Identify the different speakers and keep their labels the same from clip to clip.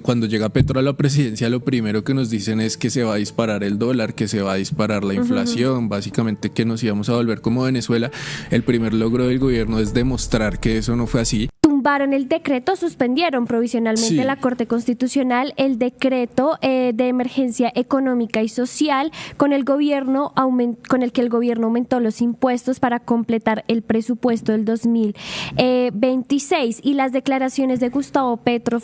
Speaker 1: cuando llega Petro a la presidencia, lo primero que nos dicen es que se va a disparar el dólar, que se va a disparar la inflación, básicamente que nos íbamos a volver como Venezuela. El primer logro del gobierno es demostrar que eso no fue así.
Speaker 2: Tumbaron el decreto, suspendieron provisionalmente la Corte Constitucional el decreto de emergencia económica y social con el que el gobierno aumentó los impuestos para completar el presupuesto del 2026, y las declaraciones de Gustavo Petro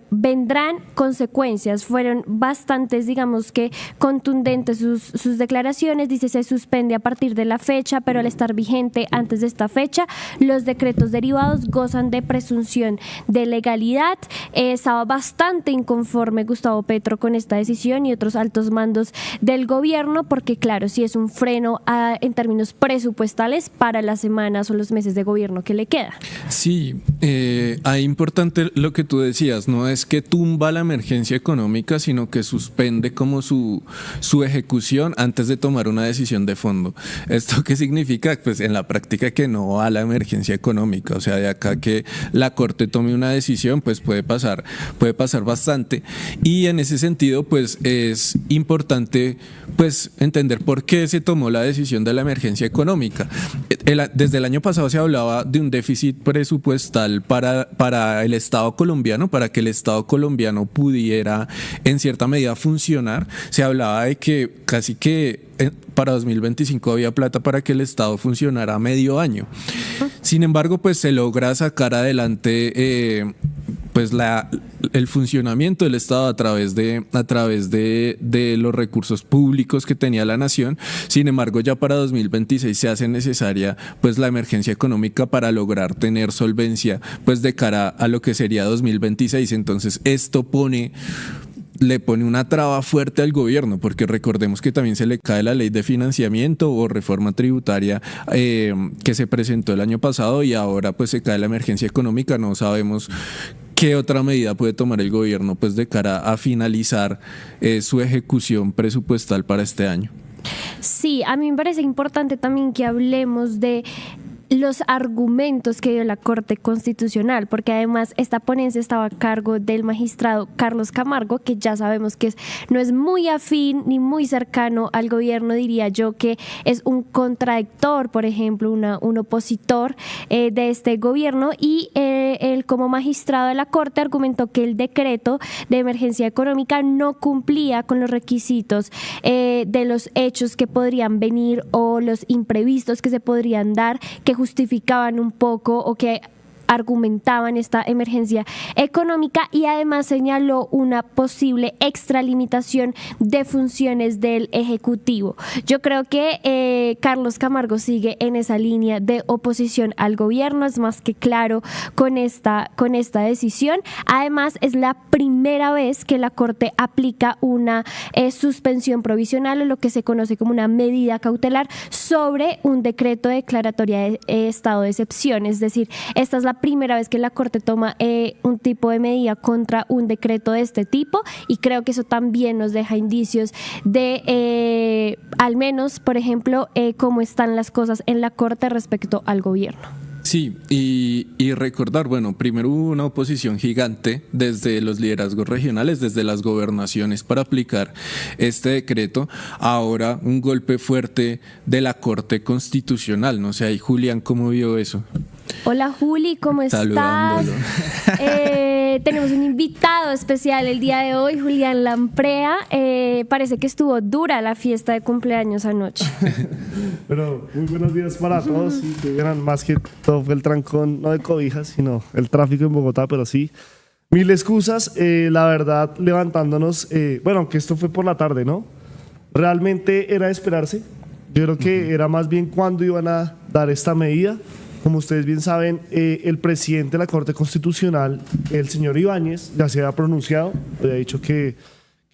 Speaker 2: vendrán consecuencias, fueron bastantes, digamos que contundentes sus declaraciones. Dice: se suspende a partir de la fecha, pero al estar vigente antes de esta fecha, los decretos derivados gozan de presunción de legalidad. Estaba bastante inconforme Gustavo Petro con esta decisión y otros altos mandos del gobierno, porque claro, sí es un freno en términos presupuestales para las semanas o los meses de gobierno que le queda.
Speaker 1: Sí, ahí importante lo que tú decías. No es que tumba la emergencia económica, sino que suspende como su ejecución antes de tomar una decisión de fondo. ¿Esto qué significa? Pues en la práctica que no va a la emergencia económica. O sea, de acá que la Corte tome una decisión, pues puede pasar bastante. Y en ese sentido, pues es importante pues entender por qué se tomó la decisión de la emergencia económica. Desde el año pasado se hablaba de un déficit presupuestal para el Estado colombiano, para que el Estado colombiano pudiera en cierta medida funcionar. Se hablaba de que casi que para 2025 había plata para que el Estado funcionara medio año. Sin embargo, pues se logra sacar adelante pues el funcionamiento del Estado a través de los recursos públicos que tenía la nación. Sin embargo, ya para 2026 se hace necesaria pues la emergencia económica para lograr tener solvencia pues de cara a lo que sería 2026. Entonces esto le pone una traba fuerte al gobierno, porque recordemos que también se le cae la ley de financiamiento o reforma tributaria que se presentó el año pasado, y ahora pues se cae la emergencia económica. No sabemos qué otra medida puede tomar el gobierno pues de cara a finalizar su ejecución presupuestal para este año.
Speaker 2: Sí, a mí me parece importante también que hablemos de los argumentos que dio la Corte Constitucional, porque además esta ponencia estaba a cargo del magistrado Carlos Camargo, que ya sabemos que no es muy afín ni muy cercano al gobierno. Diría yo que es un contradictor, por ejemplo, un opositor de este gobierno, y él como magistrado de la Corte argumentó que el decreto de emergencia económica no cumplía con los requisitos de los hechos que podrían venir o los imprevistos que se podrían dar, que justificaban un poco o que argumentaban esta emergencia económica, y además señaló una posible extralimitación de funciones del Ejecutivo. Yo creo que Carlos Camargo sigue en esa línea de oposición al gobierno, es más que claro con esta decisión. Además, es la primera vez que la Corte aplica una suspensión provisional, o lo que se conoce como una medida cautelar, sobre un decreto declaratoria de estado de excepción. Es decir, esta es la primera vez que la Corte toma un tipo de medida contra un decreto de este tipo, y creo que eso también nos deja indicios de, al menos, por ejemplo, cómo están las cosas en la Corte respecto al gobierno.
Speaker 1: Sí, y recordar, bueno, primero hubo una oposición gigante desde los liderazgos regionales, desde las gobernaciones, para aplicar este decreto. Ahora un golpe fuerte de la Corte Constitucional. No sé, ahí Julián, ¿cómo vio eso?
Speaker 2: Hola Juli, ¿cómo estás? Tenemos un invitado especial el día de hoy, Julián Lamprea. Parece que estuvo dura la fiesta de cumpleaños anoche.
Speaker 3: Pero muy buenos días para todos. Y que vieran, más que todo fue el trancón, no de cobijas, sino el tráfico en Bogotá, pero sí, mil excusas. La verdad, levantándonos, bueno, aunque esto fue por la tarde, ¿no? Realmente era de esperarse. Yo creo que era más bien cuándo iban a dar esta medida. Como ustedes bien saben, el presidente de la Corte Constitucional, el señor Ibáñez, ya se había pronunciado, había dicho que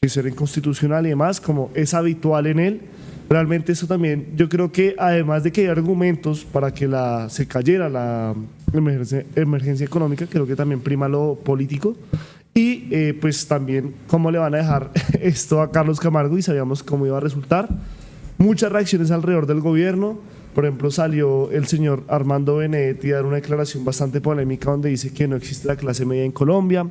Speaker 3: eso era inconstitucional y demás, como es habitual en él. Realmente eso también, yo creo que además de que hay argumentos para que se cayera la emergencia económica, creo que también prima lo político. Y pues también cómo le van a dejar esto a Carlos Camargo, y sabíamos cómo iba a resultar. Muchas reacciones alrededor del gobierno. Por ejemplo, salió el señor Armando Benedetti a dar una declaración bastante polémica donde dice que no existe la clase media en Colombia.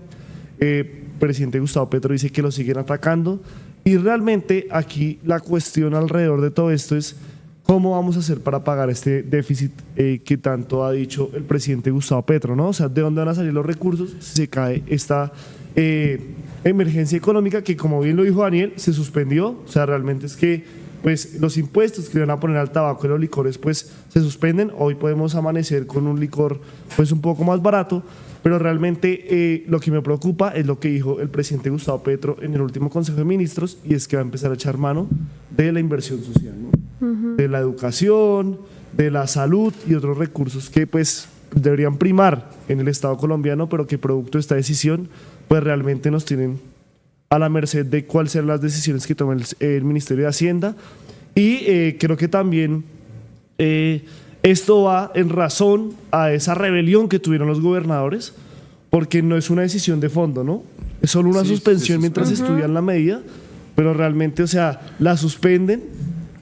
Speaker 3: presidente Gustavo Petro dice que lo siguen atacando. Y realmente aquí la cuestión alrededor de todo esto es cómo vamos a hacer para pagar este déficit que tanto ha dicho el presidente Gustavo Petro, ¿no? O sea, ¿de dónde van a salir los recursos si se cae esta emergencia económica que, como bien lo dijo Daniel, se suspendió? O sea, realmente es que pues los impuestos que le van a poner al tabaco y los licores pues se suspenden. Hoy podemos amanecer con un licor pues un poco más barato, pero realmente lo que me preocupa es lo que dijo el presidente Gustavo Petro en el último Consejo de Ministros, y es que va a empezar a echar mano de la inversión social, ¿no? De la educación, de la salud y otros recursos que pues deberían primar en el Estado colombiano, pero que producto de esta decisión pues realmente nos tienen a la merced de cuáles serán las decisiones que tome el Ministerio de Hacienda. Y creo que también esto va en razón a esa rebelión que tuvieron los gobernadores, porque no es una decisión de fondo, ¿no? Es solo una suspensión mientras estudian la medida, pero realmente, o sea, la suspenden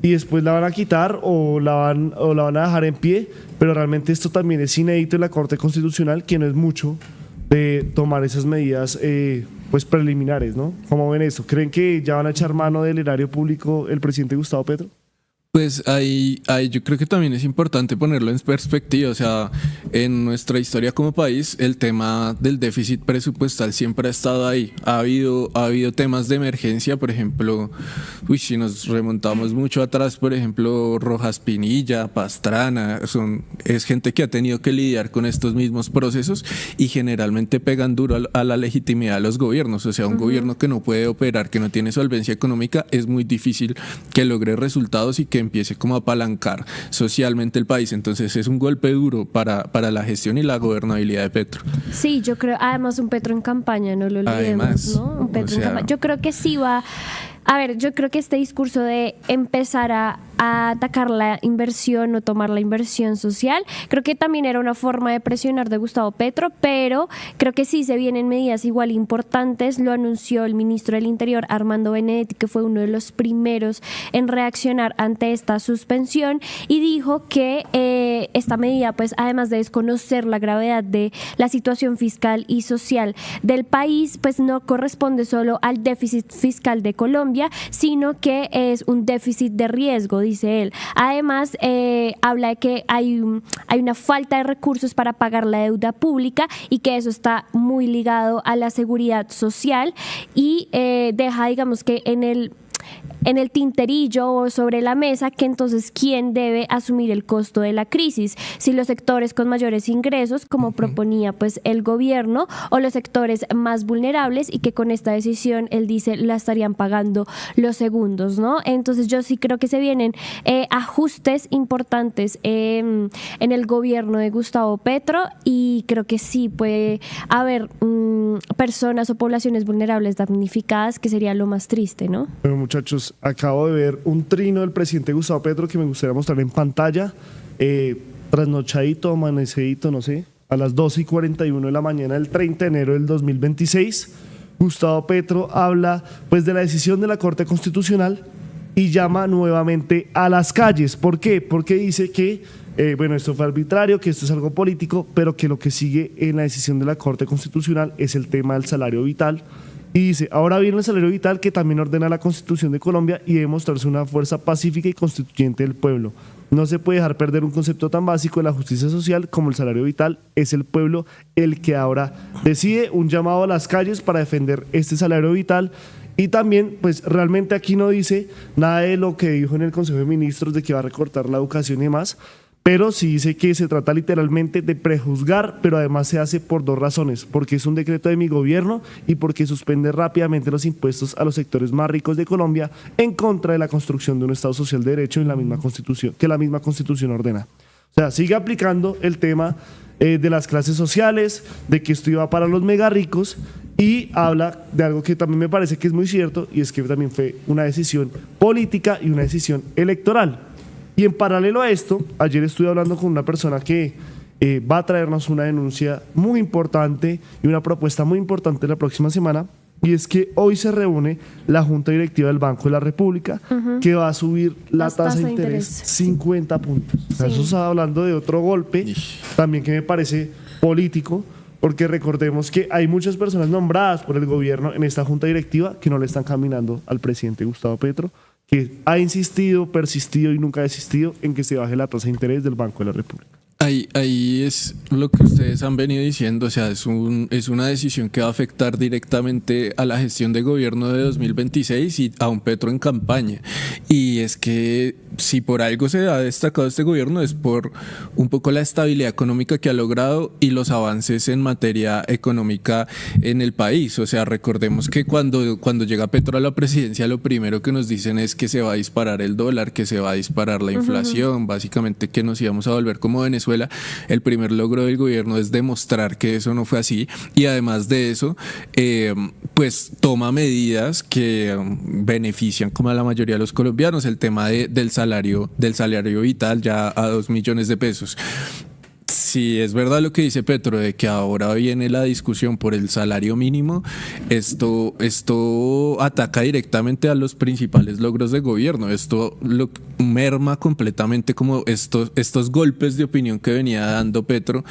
Speaker 3: y después la van a quitar o la van a dejar en pie, pero realmente esto también es inédito en la Corte Constitucional, que no es mucho de tomar esas medidas pues preliminares, ¿no? ¿Cómo ven eso? ¿Creen que ya van a echar mano del erario público el presidente Gustavo Petro?
Speaker 1: Pues ahí yo creo que también es importante ponerlo en perspectiva. O sea, en nuestra historia como país, el tema del déficit presupuestal siempre ha estado ahí. Ha habido temas de emergencia, por ejemplo, si nos remontamos mucho atrás, por ejemplo, Rojas Pinilla, Pastrana, es gente que ha tenido que lidiar con estos mismos procesos y generalmente pegan duro a la legitimidad de los gobiernos. O sea, un gobierno que no puede operar, que no tiene solvencia económica, es muy difícil que logre resultados y que empiece como a apalancar socialmente el país. Entonces es un golpe duro para la gestión y la gobernabilidad de Petro.
Speaker 2: Sí, yo creo, además un Petro en campaña, no lo olvidemos,
Speaker 1: Además,
Speaker 2: ¿no? Un Petro en campaña. Yo creo que sí va. A ver, yo creo que este discurso de empezar a atacar la inversión o tomar la inversión social, creo que también era una forma de presionar de Gustavo Petro, pero creo que sí se vienen medidas igual importantes. Lo anunció el ministro del Interior, Armando Benedetti, que fue uno de los primeros en reaccionar ante esta suspensión, y dijo que esta medida, pues además de desconocer la gravedad de la situación fiscal y social del país, pues no corresponde solo al déficit fiscal de Colombia, sino que es un déficit de riesgo, dice él. Además, habla de que hay una falta de recursos para pagar la deuda pública y que eso está muy ligado a la seguridad social, y deja, digamos, que en el tinterillo o sobre la mesa que entonces quién debe asumir el costo de la crisis, si los sectores con mayores ingresos, como proponía pues el gobierno, o los sectores más vulnerables, y que con esta decisión él dice la estarían pagando los segundos, ¿no? Entonces yo sí creo que se vienen ajustes importantes en el gobierno de Gustavo Petro, y creo que sí puede haber personas o poblaciones vulnerables damnificadas, que sería lo más triste, ¿no?
Speaker 3: Bueno, muchachos, acabo de ver un trino del presidente Gustavo Petro que me gustaría mostrar en pantalla. Trasnochadito, amanecedito, no sé, a las 12:41 de la mañana del 30 de enero del 2026, Gustavo Petro habla pues de la decisión de la Corte Constitucional y llama nuevamente a las calles. ¿Por qué? Porque dice que bueno, esto fue arbitrario, que esto es algo político, pero que lo que sigue en la decisión de la Corte Constitucional es el tema del salario vital. Y dice, ahora viene el salario vital, que también ordena la Constitución de Colombia y debe mostrarse una fuerza pacífica y constituyente del pueblo. No se puede dejar perder un concepto tan básico de la justicia social como el salario vital. Es el pueblo el que ahora decide. Un llamado a las calles para defender este salario vital. Y también, pues realmente aquí no dice nada de lo que dijo en el Consejo de Ministros de que va a recortar la educación y demás, pero sí dice que se trata literalmente de prejuzgar, pero además se hace por dos razones: porque es un decreto de mi gobierno y porque suspende rápidamente los impuestos a los sectores más ricos de Colombia, en contra de la construcción de un Estado social de derecho en la misma Constitución, que la misma Constitución ordena. O sea, sigue aplicando el tema de las clases sociales, de que esto iba para los mega ricos, y habla de algo que también me parece que es muy cierto, y es que también fue una decisión política y una decisión electoral. Y en paralelo a esto, ayer estuve hablando con una persona que va a traernos una denuncia muy importante y una propuesta muy importante la próxima semana, y es que hoy se reúne la Junta Directiva del Banco de la República, que va a subir la tasa de interés 50 puntos. O sea, eso está hablando de otro golpe, también que me parece político, porque recordemos que hay muchas personas nombradas por el gobierno en esta junta directiva que no le están caminando al presidente Gustavo Petro, que ha insistido, persistido y nunca ha desistido en que se baje la tasa de interés del Banco de la República.
Speaker 1: Ahí es lo que ustedes han venido diciendo, o sea, es una decisión que va a afectar directamente a la gestión de gobierno de 2026 y a un Petro en campaña. Y es que si por algo se ha destacado este gobierno es por un poco la estabilidad económica que ha logrado y los avances en materia económica en el país. O sea, recordemos que cuando llega Petro a la presidencia, lo primero que nos dicen es que se va a disparar el dólar, que se va a disparar la inflación, básicamente que nos íbamos a volver como Venezuela. El primer logro del gobierno es demostrar que eso no fue así y además de eso pues toma medidas que benefician como a la mayoría de los colombianos, el tema del salario vital ya a 2 millones de pesos. Si es verdad lo que dice Petro de que ahora viene la discusión por el salario mínimo, esto ataca directamente a los principales logros de gobierno. Esto lo merma completamente como estos golpes de opinión que venía dando Petro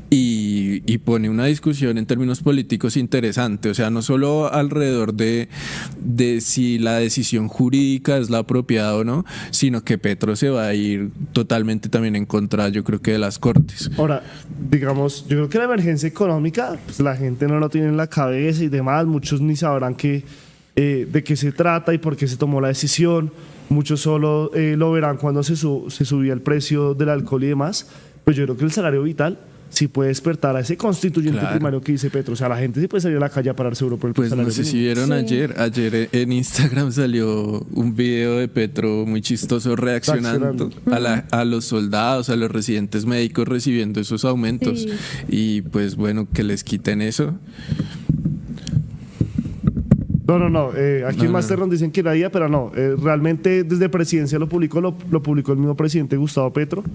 Speaker 1: y pone una discusión en términos políticos interesante. O sea, no solo alrededor de si la decisión jurídica es la apropiada o no, sino que Petro se va a ir totalmente también en contra, yo creo que de las Cortes.
Speaker 3: Ahora, digamos, yo creo que la emergencia económica, pues la gente no lo tiene en la cabeza y demás, muchos ni sabrán de qué se trata y por qué se tomó la decisión, muchos solo lo verán cuando se subía el precio del alcohol y demás, pues yo creo que el salario vital sí puede despertar a ese constituyente primario que dice Petro. O sea, la gente sí puede salir a la calle a pararse seguro por el salario.
Speaker 1: Pues no sé si vieron ayer en Instagram salió un video de Petro muy chistoso reaccionando a los soldados, a los residentes médicos recibiendo esos aumentos y pues bueno, que les quiten eso.
Speaker 3: No. Aquí en Masterron dicen que era día, pero no. Realmente desde presidencia lo publicó el mismo presidente Gustavo Petro.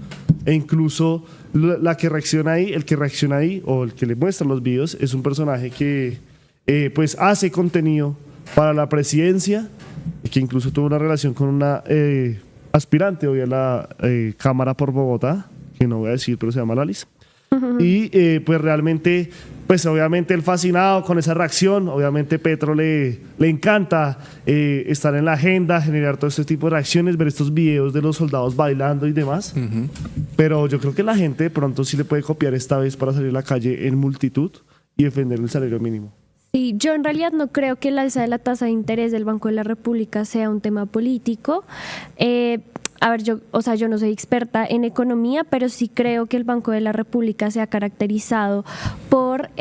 Speaker 3: E incluso el que reacciona ahí, o el que le muestra los videos, es un personaje que pues hace contenido para la presidencia, que incluso tuvo una relación con una aspirante hoy a la Cámara por Bogotá, que no voy a decir, pero se llama Lalis. Y pues realmente, pues obviamente él fascinado con esa reacción, obviamente Petro le encanta estar en la agenda, generar todo este tipo de reacciones, ver estos videos de los soldados bailando y demás, pero yo creo que la gente de pronto sí le puede copiar esta vez para salir a la calle en multitud y defender el salario mínimo.
Speaker 2: Sí, yo en realidad no creo que el alza de la tasa de interés del Banco de la República sea un tema político. A ver, yo no soy experta en economía, pero sí creo que el Banco de la República se ha caracterizado por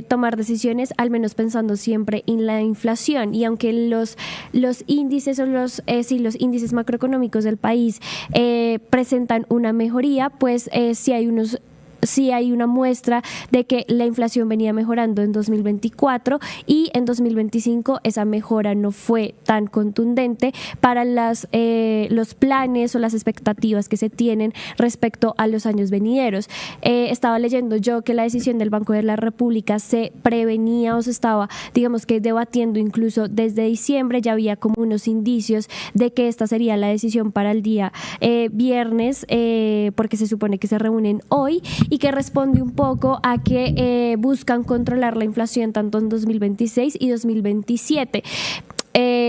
Speaker 2: tomar decisiones, al menos pensando siempre en la inflación. Y aunque los índices o los índices macroeconómicos del país presentan una mejoría, pues sí hay una muestra de que la inflación venía mejorando en 2024 y en 2025 esa mejora no fue tan contundente para los planes o las expectativas que se tienen respecto a los años venideros. Estaba leyendo yo que la decisión del Banco de la República se prevenía o se estaba, digamos que debatiendo incluso desde diciembre, ya había como unos indicios de que esta sería la decisión para el día viernes, porque se supone que se reúnen hoy, y que responde un poco a que buscan controlar la inflación tanto en 2026 y 2027.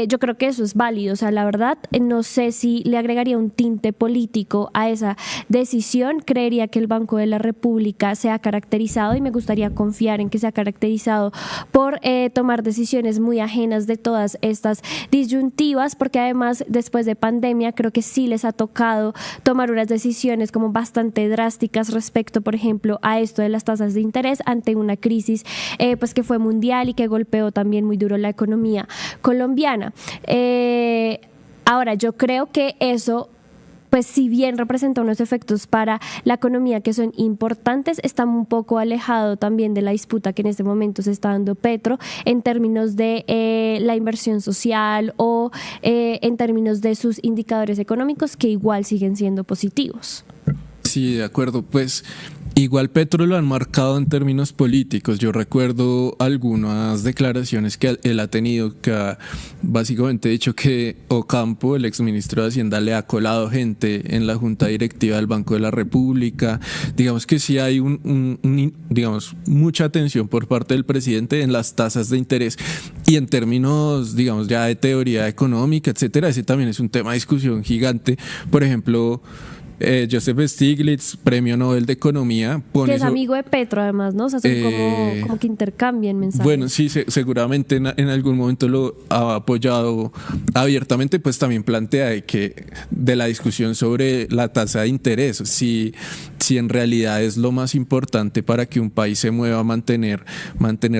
Speaker 2: Yo creo que eso es válido, o sea, la verdad no sé si le agregaría un tinte político a esa decisión. Creería que el Banco de la República se ha caracterizado, y me gustaría confiar en que se ha caracterizado por tomar decisiones muy ajenas de todas estas disyuntivas, porque además después de pandemia creo que sí les ha tocado tomar unas decisiones como bastante drásticas respecto, por ejemplo, a esto de las tasas de interés ante una crisis pues que fue mundial y que golpeó también muy duro la economía colombiana. Ahora, yo creo que eso, pues si bien representa unos efectos para la economía que son importantes, está un poco alejado también de la disputa que en este momento se está dando Petro en términos de la inversión social o en términos de sus indicadores económicos, que igual siguen siendo positivos.
Speaker 1: Sí, de acuerdo. Pues Igual Petro lo han marcado en términos políticos. Yo recuerdo algunas declaraciones que él ha tenido, que ha básicamente dicho que Ocampo, el exministro de Hacienda, le ha colado gente en la junta directiva del Banco de la República. Digamos que sí hay digamos, mucha atención por parte del presidente en las tasas de interés y en términos, digamos, ya de teoría económica, etcétera. Ese también es un tema de discusión gigante. Por ejemplo, Joseph Stiglitz, premio Nobel de Economía, pone
Speaker 2: que es amigo de Petro además, ¿no? O sea, son como que intercambian mensajes.
Speaker 1: Bueno, sí, seguramente en algún momento lo ha apoyado abiertamente, pues también plantea de la discusión sobre la tasa de interés, si en realidad es lo más importante para que un país se mueva a mantener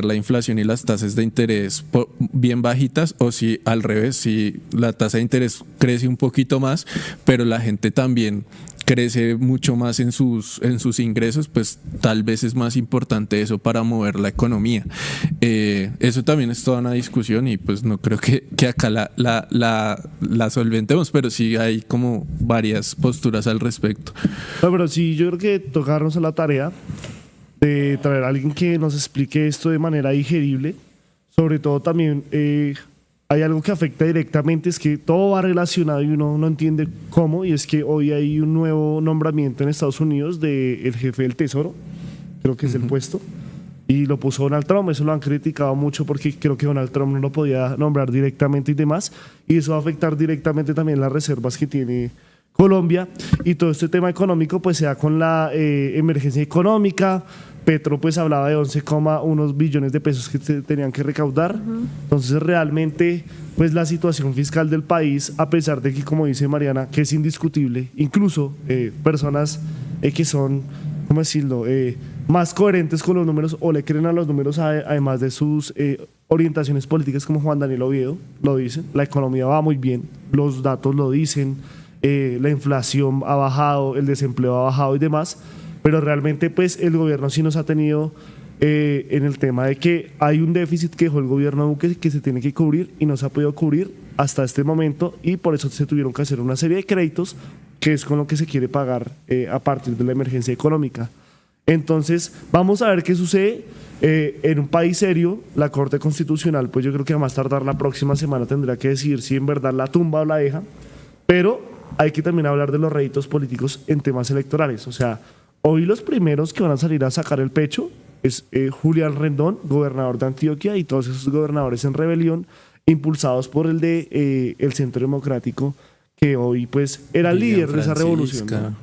Speaker 1: la inflación y las tasas de interés bien bajitas, o si al revés, si la tasa de interés crece un poquito más, pero la gente también crece mucho más en sus ingresos, pues tal vez es más importante eso para mover la economía. Eso también es toda una discusión y pues no creo que acá la solventemos, pero sí hay como varias posturas al respecto.
Speaker 3: No, pero sí, yo creo que tocarnos a la tarea de traer a alguien que nos explique esto de manera digerible. Sobre todo también hay algo que afecta directamente, es que todo va relacionado y uno no entiende cómo, y es que hoy hay un nuevo nombramiento en Estados Unidos del jefe del Tesoro, creo que es el puesto, y lo puso Donald Trump. Eso lo han criticado mucho porque creo que Donald Trump no lo podía nombrar directamente y demás, y eso va a afectar directamente también las reservas que tiene Colombia, y todo este tema económico pues se da con la emergencia económica. Petro pues hablaba de 11,1 billones de pesos que se tenían que recaudar. Entonces realmente pues la situación fiscal del país, a pesar de que, como dice Mariana, que es indiscutible, incluso personas que son, ¿cómo decirlo?, más coherentes con los números o le creen a los números, además de sus orientaciones políticas, como Juan Daniel Oviedo lo dicen, la economía va muy bien, los datos lo dicen, la inflación ha bajado, el desempleo ha bajado y demás. Pero realmente pues el gobierno sí nos ha tenido en el tema de que hay un déficit que dejó el gobierno Duque que se tiene que cubrir y no se ha podido cubrir hasta este momento, y por eso se tuvieron que hacer una serie de créditos que es con lo que se quiere pagar a partir de la emergencia económica. Entonces vamos a ver qué sucede en un país serio. La Corte Constitucional pues yo creo que a más tardar la próxima semana tendrá que decidir si en verdad la tumba o la deja, pero hay que también hablar de los réditos políticos en temas electorales. O sea, hoy los primeros que van a salir a sacar el pecho es Julián Rendón, gobernador de Antioquia, y todos esos gobernadores en rebelión, impulsados por el de el Centro Democrático, que hoy pues era el líder de esa revolución, ¿no?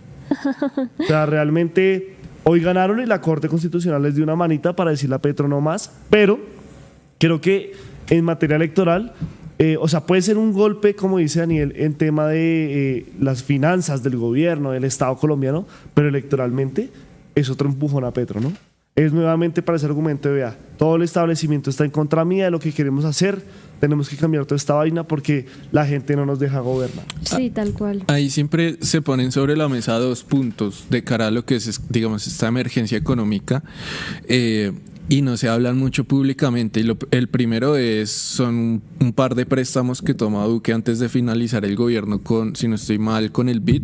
Speaker 3: O sea, realmente hoy ganaron y la Corte Constitucional les dio una manita para decirle a Petro no más, pero creo que en materia electoral, o sea, puede ser un golpe, como dice Daniel, en tema de las finanzas del gobierno, del Estado colombiano, pero electoralmente es otro empujón a Petro, ¿no? Es nuevamente para ese argumento de, vea, todo el establecimiento está en contra mía de lo que queremos hacer, tenemos que cambiar toda esta vaina porque la gente no nos deja gobernar.
Speaker 2: Sí, tal cual.
Speaker 1: Ahí siempre se ponen sobre la mesa dos puntos de cara a lo que es, digamos, esta emergencia económica. Y no se hablan mucho públicamente. Y el primero son un par de préstamos que toma Duque antes de finalizar el gobierno con, si no estoy mal, con el BID,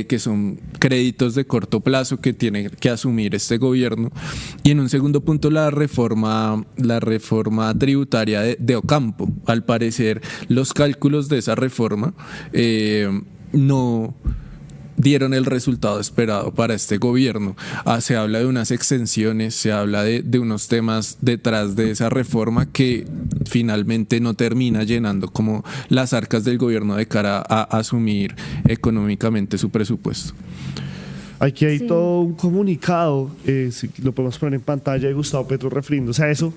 Speaker 1: que son créditos de corto plazo que tiene que asumir este gobierno. Y en un segundo punto la reforma tributaria de Ocampo. Al parecer los cálculos de esa reforma no dieron el resultado esperado para este gobierno. Se habla de unas exenciones, se habla de unos temas detrás de esa reforma que finalmente no termina llenando como las arcas del gobierno de cara a asumir económicamente su presupuesto.
Speaker 3: Aquí hay todo un comunicado, si lo podemos poner en pantalla, de Gustavo Petro refiriéndose a eso.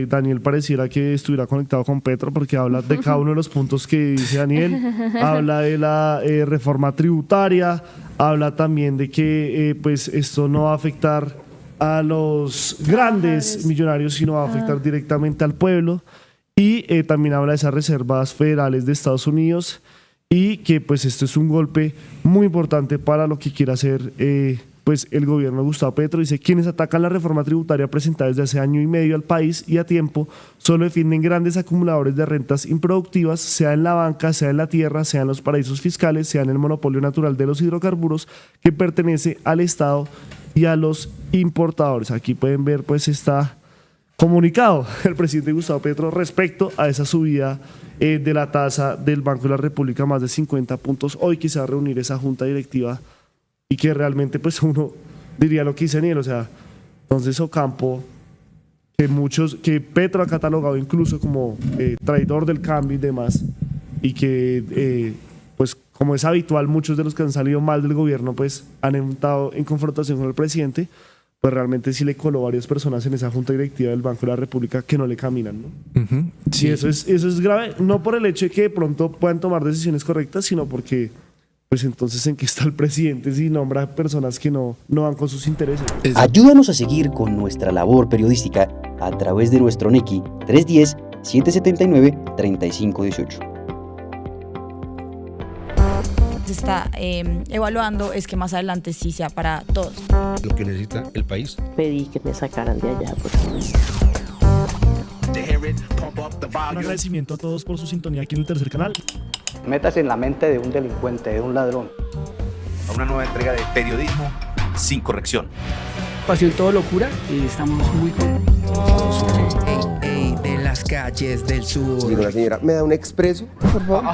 Speaker 3: Daniel pareciera que estuviera conectado con Petro porque habla de cada uno de los puntos que dice Daniel, habla de la reforma tributaria, habla también de que pues esto no va a afectar a los grandes millonarios, sino va a afectar directamente al pueblo, y también habla de esas reservas federales de Estados Unidos, y que pues esto es un golpe muy importante para lo que quiere hacer pues el gobierno de Gustavo Petro. Dice: quienes atacan la reforma tributaria presentada desde hace año y medio al país y a tiempo solo defienden grandes acumuladores de rentas improductivas, sea en la banca, sea en la tierra, sea en los paraísos fiscales, sea en el monopolio natural de los hidrocarburos que pertenece al Estado y a los importadores. Aquí pueden ver pues está comunicado el presidente Gustavo Petro respecto a esa subida de la tasa del Banco de la República, más de 50 puntos. Hoy quizá reunir esa junta directiva y que realmente pues uno diría lo que dice Daniel, o sea, entonces Ocampo, que Petro ha catalogado incluso como traidor del cambio y demás, y que pues como es habitual, muchos de los que han salido mal del gobierno pues han entrado en confrontación con el presidente, pues realmente sí le coló varias personas en esa junta directiva del Banco de la República que no le caminan, ¿no?
Speaker 1: Sí,
Speaker 3: Y eso es grave, no por el hecho de que de pronto puedan tomar decisiones correctas, sino porque pues entonces en qué está el presidente si nombra personas que no van con sus intereses.
Speaker 4: Ayúdanos a seguir con nuestra labor periodística a través de nuestro NECI 310-779-3518.
Speaker 5: Se está evaluando es que más adelante sí sea para todos.
Speaker 6: Lo que necesita el país.
Speaker 7: Pedí que me sacaran de allá, por
Speaker 3: Un agradecimiento a todos por su sintonía aquí en el tercer canal.
Speaker 8: Métase en la mente de un delincuente, de un ladrón.
Speaker 9: A una nueva entrega de Periodismo sin corrección.
Speaker 7: Pasión todo locura y estamos muy contentos.
Speaker 10: De las calles del sur.
Speaker 6: Digo, la señora, ¿me da un expreso, por favor?